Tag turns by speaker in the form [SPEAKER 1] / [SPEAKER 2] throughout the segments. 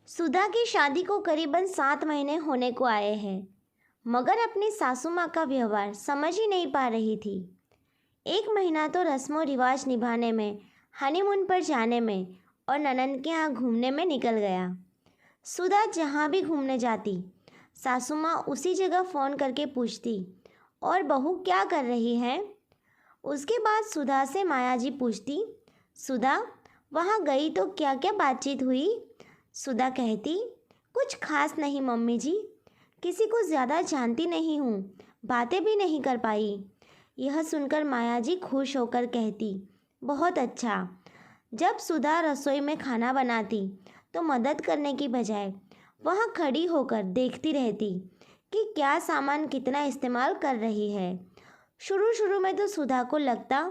[SPEAKER 1] सुधा की शादी को करीबन 7 महीने होने को आए हैं, मगर अपनी सासू माँ का व्यवहार समझ ही नहीं पा रही थी। 1 महीना तो रस्मों रिवाज निभाने में, हनीमून पर जाने में और ननंद के यहाँ घूमने में निकल गया। सुधा जहाँ भी घूमने जाती, सासू माँ उसी जगह फ़ोन करके पूछती, और बहू क्या कर रही है। उसके बाद सुधा से माया जी पूछती, सुधा वहाँ गई तो क्या क्या बातचीत हुई। सुधा कहती, कुछ खास नहीं मम्मी जी, किसी को ज़्यादा जानती नहीं हूँ, बातें भी नहीं कर पाई। यह सुनकर माया जी खुश होकर कहती, बहुत अच्छा। जब सुधा रसोई में खाना बनाती तो मदद करने की बजाय वहाँ खड़ी होकर देखती रहती कि क्या सामान कितना इस्तेमाल कर रही है। शुरू शुरू में तो सुधा को लगता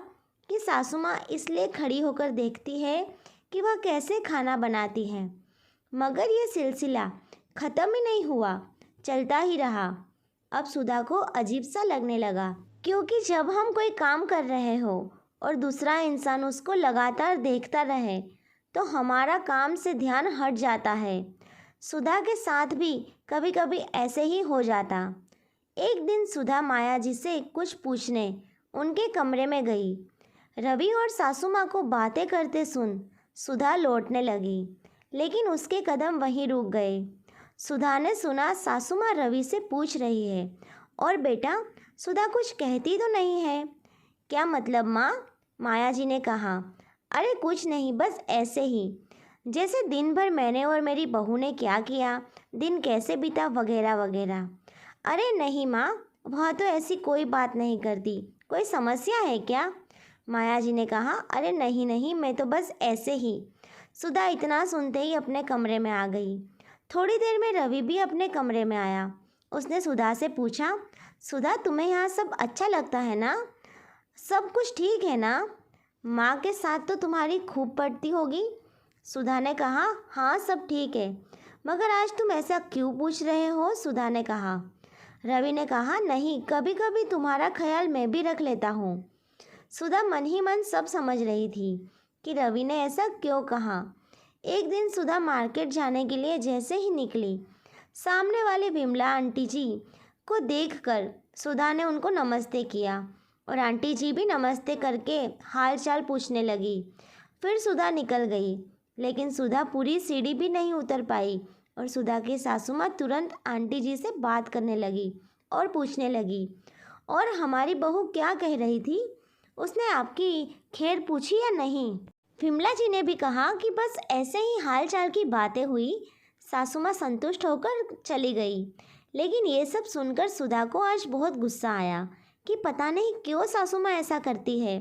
[SPEAKER 1] कि सासू माँ इसलिए खड़ी होकर देखती है कि वह कैसे खाना बनाती है, मगर यह सिलसिला ख़त्म ही नहीं हुआ, चलता ही रहा। अब सुधा को अजीब सा लगने लगा, क्योंकि जब हम कोई काम कर रहे हो और दूसरा इंसान उसको लगातार देखता रहे तो हमारा काम से ध्यान हट जाता है। सुधा के साथ भी कभी कभी ऐसे ही हो जाता। एक दिन सुधा माया जी से कुछ पूछने उनके कमरे में गई। रवि और सासू माँ को बातें करते सुन सुधा लौटने लगी, लेकिन उसके कदम वहीं रुक गए। सुधा ने सुना सासू माँ रवि से पूछ रही है, और बेटा सुधा कुछ कहती तो नहीं है। क्या मतलब माँ? माया जी ने कहा, अरे कुछ नहीं, बस ऐसे ही, जैसे दिन भर मैंने और मेरी बहू ने क्या किया, दिन कैसे बीता, वगैरह वगैरह। अरे नहीं माँ, वह तो ऐसी कोई बात नहीं करती, कोई समस्या है क्या? माया जी ने कहा, अरे नहीं नहीं, मैं तो बस ऐसे ही। सुधा इतना सुनते ही अपने कमरे में आ गई। थोड़ी देर में रवि भी अपने कमरे में आया। उसने सुधा से पूछा, सुधा तुम्हें यहाँ सब अच्छा लगता है ना? सब कुछ ठीक है ना? माँ के साथ तो तुम्हारी खूब पड़ती होगी। सुधा ने कहा, हाँ सब ठीक है, मगर आज तुम ऐसा क्यों पूछ रहे हो? सुधा ने कहा। रवि ने कहा, नहीं, कभी कभी तुम्हारा ख्याल मैं भी रख लेता हूँ। सुधा मन ही मन सब समझ रही थी कि रवि ने ऐसा क्यों कहा। एक दिन सुधा मार्केट जाने के लिए जैसे ही निकली, सामने वाली विमला आंटी जी को देखकर सुधा ने उनको नमस्ते किया, और आंटी जी भी नमस्ते करके हाल चाल पूछने लगी। फिर सुधा निकल गई, लेकिन सुधा पूरी सीढ़ी भी नहीं उतर पाई, और सुधा की सासू माँ तुरंत आंटी जी से बात करने लगी और पूछने लगी, और हमारी बहू क्या कह रही थी, उसने आपकी खैर पूछी या नहीं? विमला जी ने भी कहा कि बस ऐसे ही हाल चाल की बातें हुई। सासू माँ संतुष्ट होकर चली गई। लेकिन ये सब सुनकर सुधा को आज बहुत गुस्सा आया कि पता नहीं क्यों सासू माँ ऐसा करती है।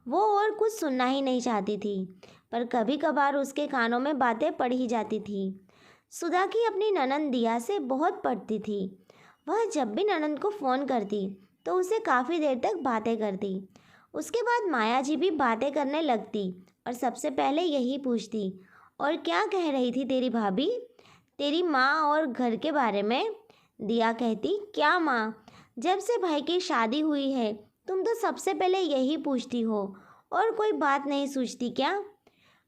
[SPEAKER 1] वो और कुछ सुनना ही नहीं चाहती थी, पर कभी कभार उसके कानों में बातें पड़ ही जाती थी। सुधा की अपनी ननंद दिया से बहुत पड़ती थी। वह जब भी ननंद को फ़ोन करती तो उसे काफ़ी देर तक बातें करती। उसके बाद माया जी भी बातें करने लगती और सबसे पहले यही पूछती, और क्या कह रही थी तेरी भाभी, तेरी माँ और घर के बारे में? दिया कहती, क्या माँ, जब से भाई की शादी हुई है तुम तो सबसे पहले यही पूछती हो, और कोई बात नहीं सोचती क्या?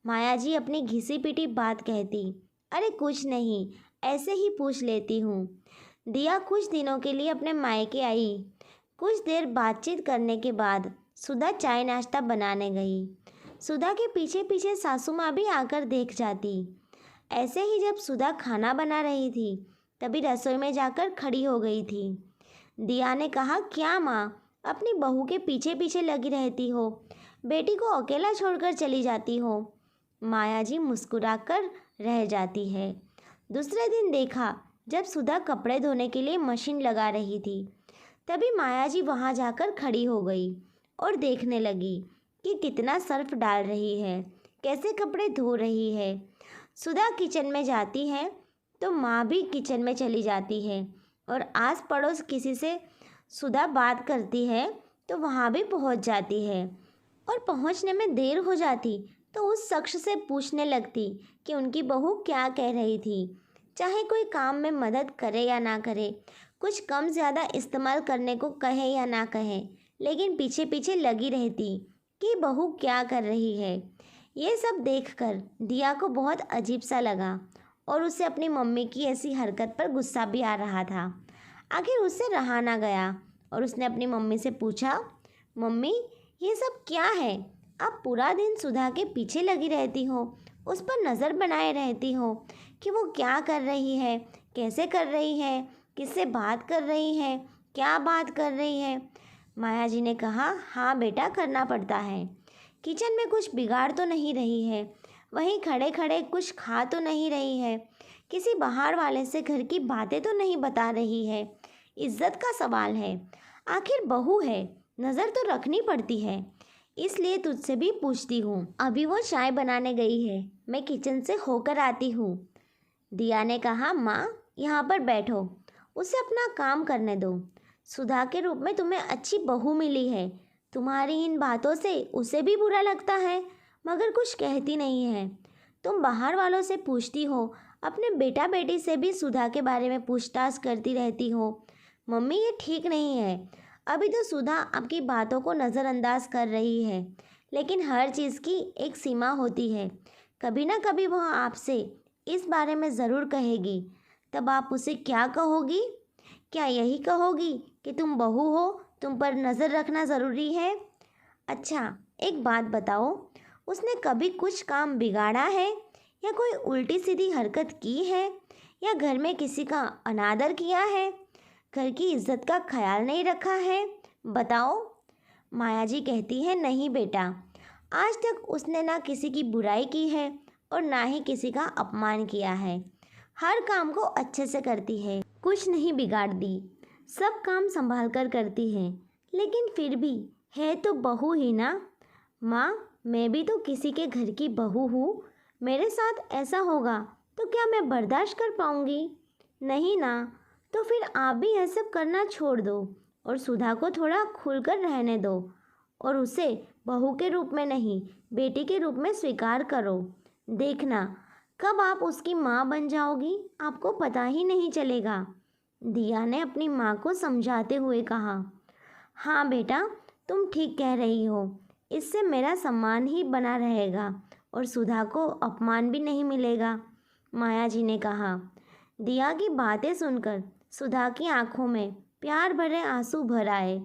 [SPEAKER 1] माया जी अपनी घिसी पिटी बात कहती, अरे कुछ नहीं, ऐसे ही पूछ लेती हूँ। दिया कुछ दिनों के लिए अपने मायके आई। कुछ देर बातचीत करने के बाद सुधा चाय नाश्ता बनाने गई। सुधा के पीछे पीछे सासू माँ भी आकर देख जाती। ऐसे ही जब सुधा खाना बना रही थी तभी रसोई में जाकर खड़ी हो गई थी। दिया ने कहा, क्या माँ, अपनी बहू के पीछे पीछे लगी रहती हो, बेटी को अकेला छोड़कर चली जाती हो? माया जी मुस्कुराकर रह जाती है। दूसरे दिन देखा, जब सुधा कपड़े धोने के लिए मशीन लगा रही थी तभी माया जी वहाँ जाकर खड़ी हो गई और देखने लगी कि कितना सर्फ डाल रही है, कैसे कपड़े धो रही है। सुधा किचन में जाती है तो माँ भी किचन में चली जाती है, और आस पड़ोस किसी से सुधा बात करती है तो वहाँ भी पहुँच जाती है, और पहुँचने में देर हो जाती तो उस शख्स से पूछने लगती कि उनकी बहू क्या कह रही थी। चाहे कोई काम में मदद करे या ना करे, कुछ कम ज़्यादा इस्तेमाल करने को कहे या ना कहे, लेकिन पीछे पीछे लगी रहती कि बहू क्या कर रही है। ये सब देखकर दिया को बहुत अजीब सा लगा, और उसे अपनी मम्मी की ऐसी हरकत पर गुस्सा भी आ रहा था। आखिर उससे रहा ना गया और उसने अपनी मम्मी से पूछा, मम्मी ये सब क्या है? आप पूरा दिन सुधा के पीछे लगी रहती हो, उस पर नज़र बनाए रहती हो कि वो क्या कर रही है, कैसे कर रही है, किससे बात कर रही है, क्या बात कर रही है। माया जी ने कहा, हाँ बेटा, करना पड़ता है। किचन में कुछ बिगाड़ तो नहीं रही है, वहीं खड़े खड़े कुछ खा तो नहीं रही है, किसी बाहर वाले से घर की बातें तो नहीं बता रही है। इज्जत का सवाल है, आखिर बहू है, नज़र तो रखनी पड़ती है, इसलिए तुझसे भी पूछती हूँ। अभी वो चाय बनाने गई है, मैं किचन से होकर आती हूँ। दिया ने कहा, माँ यहाँ पर बैठो, उसे अपना काम करने दो। सुधा के रूप में तुम्हें अच्छी बहू मिली है, तुम्हारी इन बातों से उसे भी बुरा लगता है, मगर कुछ कहती नहीं है। तुम बाहर वालों से पूछती हो, अपने बेटा बेटी से भी सुधा के बारे में पूछताछ करती रहती हो। मम्मी ये ठीक नहीं है। अभी तो सुधा आपकी बातों को नज़रअंदाज कर रही है, लेकिन हर चीज़ की एक सीमा होती है। कभी ना कभी वह आपसे इस बारे में ज़रूर कहेगी, तब आप उसे क्या कहोगी? क्या यही कहोगी कि तुम बहू हो, तुम पर नज़र रखना ज़रूरी है? अच्छा, एक बात बताओ, उसने कभी कुछ काम बिगाड़ा है या कोई उल्टी सीधी हरकत की है या घर में किसी का अनादर किया है, घर की इज्जत का ख्याल नहीं रखा है? बताओ। माया जी कहती है, नहीं बेटा, आज तक उसने ना किसी की बुराई की है और ना ही किसी का अपमान किया है। हर काम को अच्छे से करती है, कुछ नहीं बिगाड़ती, सब काम संभाल कर करती है, लेकिन फिर भी है तो बहू ही ना। माँ, मैं भी तो किसी के घर की बहू हूँ, मेरे साथ ऐसा होगा तो क्या मैं बर्दाश्त कर पाऊँगी? नहीं ना। तो फिर आप भी यह सब करना छोड़ दो और सुधा को थोड़ा खुलकर रहने दो और उसे बहू के रूप में नहीं, बेटी के रूप में स्वीकार करो। देखना, कब आप उसकी माँ बन जाओगी, आपको पता ही नहीं चलेगा। दिया ने अपनी माँ को समझाते हुए कहा, हाँ बेटा, तुम ठीक कह रही हो, इससे मेरा सम्मान ही बना रहेगा और सुधा को अपमान भी नहीं मिलेगा। माया जी ने कहा। दिया की बातें सुनकर सुधा की आंखों में प्यार भरे आंसू भर आए।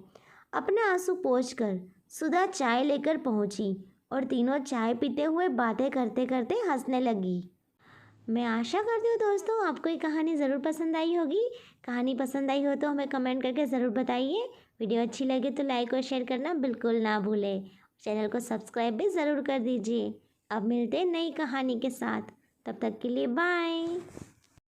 [SPEAKER 1] अपने आंसू पोंछकर सुधा चाय लेकर पहुंची और तीनों चाय पीते हुए बातें करते करते हंसने लगी। मैं आशा करती हूँ दोस्तों आपको ये कहानी ज़रूर पसंद आई होगी। कहानी पसंद आई हो तो हमें कमेंट करके ज़रूर बताइए। वीडियो अच्छी लगे तो लाइक और शेयर करना बिल्कुल ना भूलें। चैनल को सब्सक्राइब भी ज़रूर कर दीजिए। अब मिलते हैं नई कहानी के साथ, तब तक के लिए बाय।